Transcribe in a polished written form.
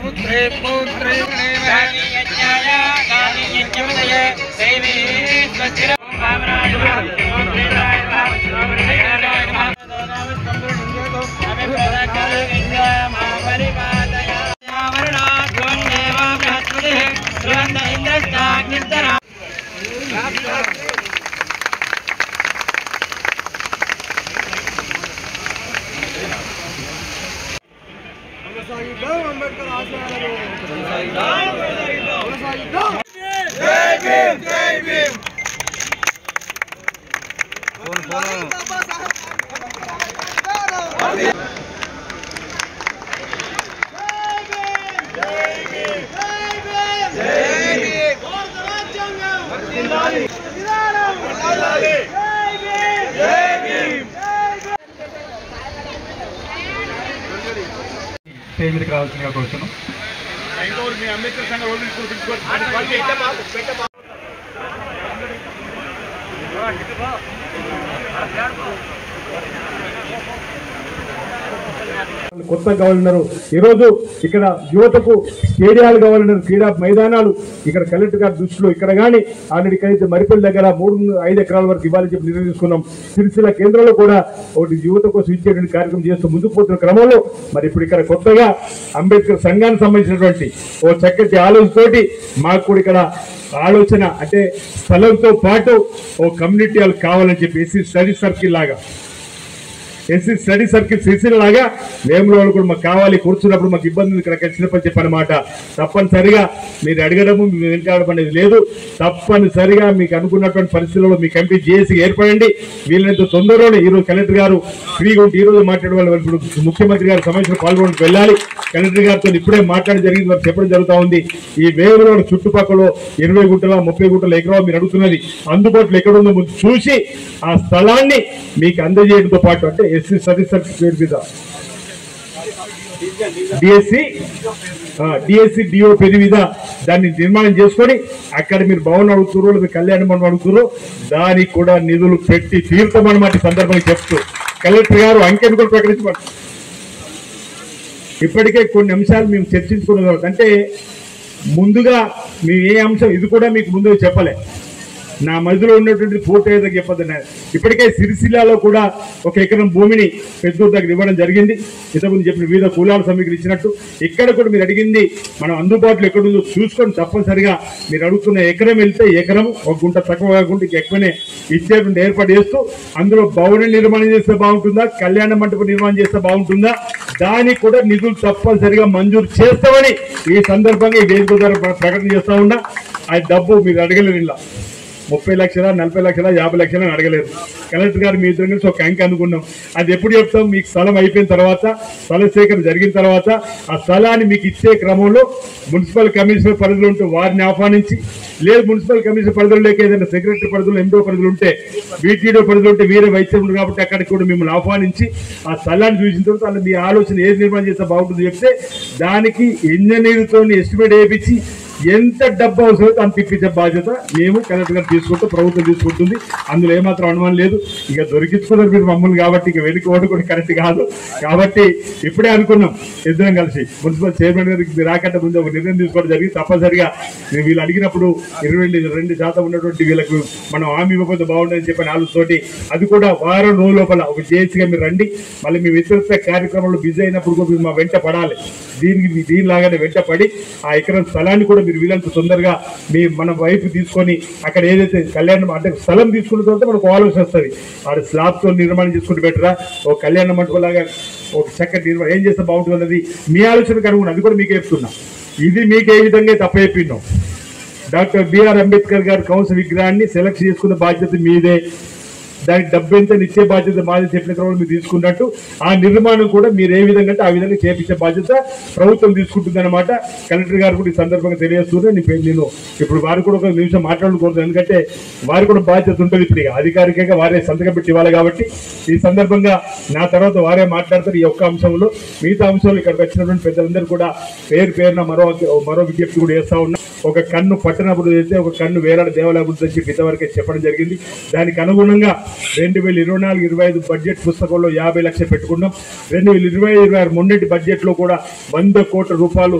पुत्रे पौत्रे అంబేద్కర్ ఆశయాలను జై భీమ్ జై భీమ్ మీదకి రావాల్సిందిగా కోరుతున్నాం. కొత్త గవర్నర్ ఈరోజు ఇక్కడ యువతకు స్టేడియాలు కావాలన్నారు, క్రీడా మైదానాలు ఇక్కడ కలెక్టర్ గారి దృష్టిలో ఇక్కడ కానీ ఆల్రెడీ ఇక్కడైతే మరిపల్లి దగ్గర 3-5 ఎకరాల వరకు ఇవ్వాలని చెప్పి నిర్ణయం తీసుకున్నాం. సిరిసిల్ల కేంద్రంలో కూడా ఒకటి యువత కోసం ఇచ్చేటువంటి కార్యక్రమం చేస్తూ ముందుకు పోతున్న క్రమంలో మరి ఇప్పుడు ఇక్కడ కొత్తగా అంబేద్కర్ సంఘానికి సంబంధించినటువంటి ఓ చక్కటి ఆలోచనతోటి మాకు కూడా ఇక్కడ ఆలోచన అంటే స్థలంతో పాటు ఓ కమ్యూనిటీ హాల్ కావాలని చెప్పి ఎస్సీ స్టడీ సర్కిల్ లాగా సిరిసిల్ల లాగా వేముల వాళ్ళు కూడా మాకు కావాలి, కూర్చున్నప్పుడు మాకు ఇబ్బందులు ఇక్కడ కలిసినప్పుడు చెప్పనమాట. తప్పనిసరిగా మీరు అడగడము వెనకాడడం అనేది లేదు. తప్పనిసరిగా మీకు అనుకున్నటువంటి పరిస్థితుల్లో మీ కమిటీ చేసి ఏర్పడండి. వీళ్ళంత తొందరలోనే ఈరోజు కలెక్టర్ గారు ఫ్రీగా ఉంటే ఈరోజు మాట్లాడే వాళ్ళు ఇప్పుడు ముఖ్యమంత్రి గారి సమావేశంలో పాల్గొనడానికి వెళ్ళాలి. కలెక్టర్ గారితో ఇప్పుడే మాట్లాడి జరిగింది, వారు చెప్పడం జరుగుతూ ఉంది. ఈ వేముల చుట్టుపక్కల 20 గుంటల 30 గుంటల ఎకరా మీరు అడుగుతున్నది అందుబాటులో ఎక్కడ ఉందో ముందు చూసి ఆ స్థలాన్ని మీకు అందజేయడంతో పాటు అంటే ఎస్సీ స్టడీ సర్టిఫికేట్ మీద డిఎస్సి డిఓ పేరు మీద దాన్ని నిర్మాణం చేసుకొని అక్కడ మీరు భవనం అడుగుతున్నారు, మీరు కళ్యాణ మండపం అడుగుతున్నారు, దానికి కూడా నిధులు పెట్టి తీర్థమన్నమాట సందర్భంగా చెప్తూ కలెక్టర్ గారు అంకెను కూడా ప్రకటించబడు. ఇప్పటికే కొన్ని అంశాలు మేము చర్చించుకున్న తర్వాత అంటే ముందుగా మేము ఏ అంశం ఇది కూడా మీకు ముందుగా చెప్పలే, నా మధ్యలో ఉన్నటువంటి ఫోటో ఏదో చెప్పొద్దు. ఇప్పటికే సిరిసిల్లాలో కూడా 1 ఎకరం భూమిని పెద్దూరు దగ్గర ఇవ్వడం జరిగింది. ఇంతకుముందు చెప్పిన వివిధ కులాల సమీకరణ ఇచ్చినట్టు ఇక్కడ కూడా మీరు అడిగింది మనం అందుబాటులో ఎక్కడుందో చూసుకొని తప్పనిసరిగా మీరు అడుగుతున్న ఎకరం వెళ్తే ఎకరం 1 గుంట తక్కువ కాకుండా ఎక్కువనే ఇచ్చేటువంటి ఏర్పాటు చేస్తూ అందులో భవన నిర్మాణం చేస్తే బాగుంటుందా, కళ్యాణ మండపం నిర్మాణం చేస్తే బాగుంటుందా, దానికి కూడా నిధులు తప్పనిసరిగా మంజూరు చేస్తామని ఈ సందర్భంగా ఈ వేదిక ద్వారా ప్రకటన చేస్తా ఉన్నా. ఆ డబ్బు మీరు అడగలేరు, ఇలా 30 లక్షల 40 లక్షల 50 లక్షల అడగలేదు. కలెక్టర్ గారు మీ ఇద్దరు కలిసి ఒక అంకె అనుకున్నాం. అది ఎప్పుడు చెప్తాం, మీకు స్థలం అయిపోయిన తర్వాత స్థల సేకరణ జరిగిన తర్వాత ఆ స్థలాన్ని మీకు ఇచ్చే క్రమంలో మున్సిపల్ కమిషనర్ పరిధిలో ఉంటే వారిని ఆహ్వానించి, లేదు మున్సిపల్ కమిషనర్ పరిధిలో లేక ఏదైనా సెక్రటరీ పరిధిలో ఎండో పరిధిలో ఉంటే వీటీడో పరిధిలో ఉంటే వీరే వైద్యం ఉంది కాబట్టి అక్కడికి కూడా మిమ్మల్ని ఆహ్వానించి ఆ స్థలాన్ని చూసిన తర్వాత అలా మీ ఆలోచన ఏది నిర్మాణం చేస్తే బాగుంటుంది చెప్తే దానికి ఇంజనీర్తో ఎస్టిమేట్ వేయించి ఎంత డబ్బు అవసరమో అంత ఇప్పించే బాధ్యత మేము కలెక్టర్ గారు తీసుకుంటూ ప్రభుత్వం తీసుకుంటుంది. అందులో ఏమాత్రం అనుమానం లేదు. ఇక దొరికించుకున్నారు మీరు మమ్మల్ని కాబట్టి ఇక వెనక్కి ఓటు కూడా కరెక్ట్ కాదు. కాబట్టి ఇప్పుడే అనుకున్నాం ఇద్దరం కలిసి మున్సిపల్ చైర్మన్ గారికి రాకంటే ముందు ఒక నిర్ణయం తీసుకోవడం జరిగింది. తప్పనిసరిగా వీళ్ళు అడిగినప్పుడు 22% ఉన్నటువంటి వీళ్ళకు మనం హామీ ఇవ్వకపోతే బాగుంటుందని చెప్పిన ఆలోచనతోటి అది కూడా వారం రోజుల లోపల ఒక జేఏసీగా మీరు రండి, మళ్ళీ మీ ఇతర కార్యక్రమంలో బిజీ అయినప్పుడు కూడా మీరు మా వెంట పడాలి. దీనిలాగానే వెంట పడి ఆ ఎకరం స్థలాన్ని కూడా మీరు వీళ్ళంత తొందరగా మన వైపు తీసుకొని అక్కడ ఏదైతే కళ్యాణం అంటే స్థలం తీసుకున్న తర్వాత మనకు ఆలోచన వస్తుంది, ఆడ స్లాబ్తో నిర్మాణం చేసుకుంటూ బెటరా ఒక కళ్యాణ మండపం లాగా ఒక చక్కటి నిర్మాణం ఏం చేస్తే బాగుంటుంది అన్నది మీ ఆలోచనకు అనుకున్నాం. అది కూడా మీకు చెప్తున్నా. ఇది మీకు ఏ విధంగా తప్ప చెప్పినాం. డాక్టర్ బిఆర్ అంబేద్కర్ గారి కౌన్సిల్ విగ్రహాన్ని సెలెక్ట్ చేసుకున్న బాధ్యత మీదే, దానికి డబ్బు ఎంత ఇచ్చే బాధ్యత మాది చెప్పిన క్రమంలో మీరు తీసుకున్నట్టు ఆ నిర్మాణం కూడా మీరు ఏ విధంగా అంటే ఆ విధంగా చేపించే బాధ్యత ప్రభుత్వం తీసుకుంటుంది అనమాట. కలెక్టర్ గారు కూడా ఈ సందర్భంగా తెలియజేస్తున్నా. నేను ఇప్పుడు వారు కూడా ఒక నిమిషం మాట్లాడకూడదు, ఎందుకంటే వారు కూడా బాధ్యత ఉంటుంది. ఇప్పుడు అధికారికంగా వారే సంతకం పెట్టి ఇవ్వాలి కాబట్టి ఈ సందర్భంగా నా తర్వాత వారే మాట్లాడతారు. ఈ ఒక్క అంశంలో మిగతా అంశంలో ఇక్కడికి వచ్చినటువంటి పెద్దలందరూ కూడా పేరున మరో విజ్ఞప్తి కూడా చేస్తా ఉన్నా. ఒక కన్ను పట్టణ అభివృద్ధి అయితే ఒక కన్ను వేలాడ దేవాలయ అభివృద్ధి అని చెప్పి ఇంతవరకే చెప్పడం జరిగింది. దానికి అనుగుణంగా 2024-25 బడ్జెట్ పుస్తకంలో 50 లక్షలు పెట్టుకున్నాం. 2025-26 మొన్నటి బడ్జెట్లో కూడా 100 కోట్ల రూపాయలు